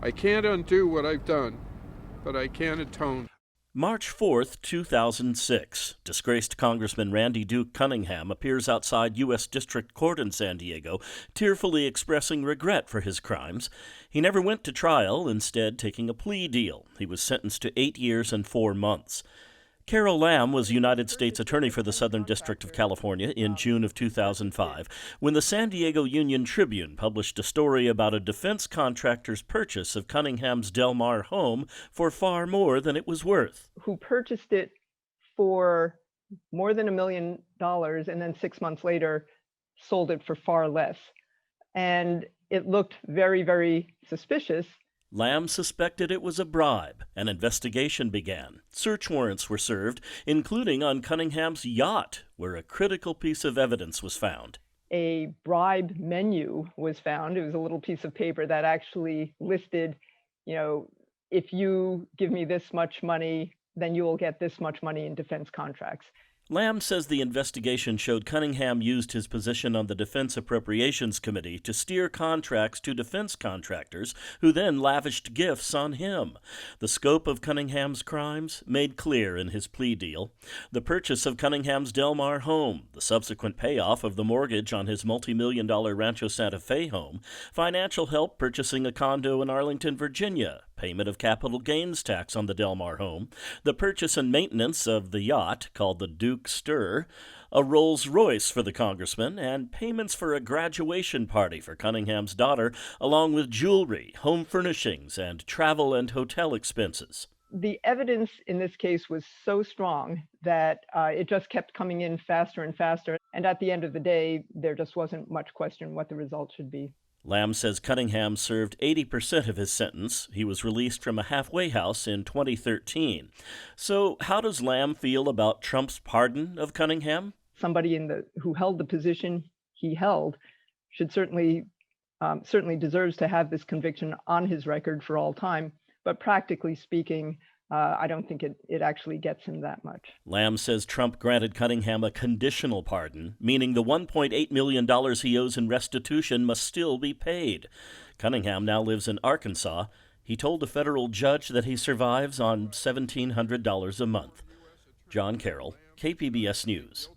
I can't undo what I've done, but I can atone. March 4th, 2006, disgraced Congressman Randy Duke Cunningham appears outside U.S. District Court in San Diego, tearfully expressing regret for his crimes. He never went to trial, instead taking a plea deal. He was sentenced to 8 years and 4 months. Carol Lamb was United States Attorney for the Southern District of California in June of 2005 when the San Diego Union-Tribune published a story about a defense contractor's purchase of Cunningham's Del Mar home for far more than it was worth. Who purchased it for more than $1 million and then 6 months later sold it for far less. And it looked very, very suspicious. Lamb suspected it was a bribe. An investigation began. Search warrants were served, including on Cunningham's yacht, where a critical piece of evidence was found. A bribe menu was found. It was a little piece of paper that actually listed, if you give me this much money, then you will get this much money in defense contracts. Lamb says the investigation showed Cunningham used his position on the Defense Appropriations Committee to steer contracts to defense contractors, who then lavished gifts on him. The scope of Cunningham's crimes made clear in his plea deal. The purchase of Cunningham's Del Mar home, the subsequent payoff of the mortgage on his multi-million-dollar Rancho Santa Fe home, financial help purchasing a condo in Arlington, Virginia, payment of capital gains tax on the Del Mar home, the purchase and maintenance of the yacht called the Duke Stir, a Rolls-Royce for the congressman, and payments for a graduation party for Cunningham's daughter, along with jewelry, home furnishings, and travel and hotel expenses. The evidence in this case was so strong that it just kept coming in faster and faster. And at the end of the day, there just wasn't much question what the result should be. Lamb says Cunningham served 80% of his sentence. He was released from a halfway house in 2013. So how does Lamb feel about Trump's pardon of Cunningham? Somebody who held the position he held should certainly deserves to have this conviction on his record for all time. But practically speaking, I don't think it actually gets him that much. Lamb says Trump granted Cunningham a conditional pardon, meaning the $1.8 million he owes in restitution must still be paid. Cunningham now lives in Arkansas. He told a federal judge that he survives on $1,700 a month. John Carroll, KPBS News.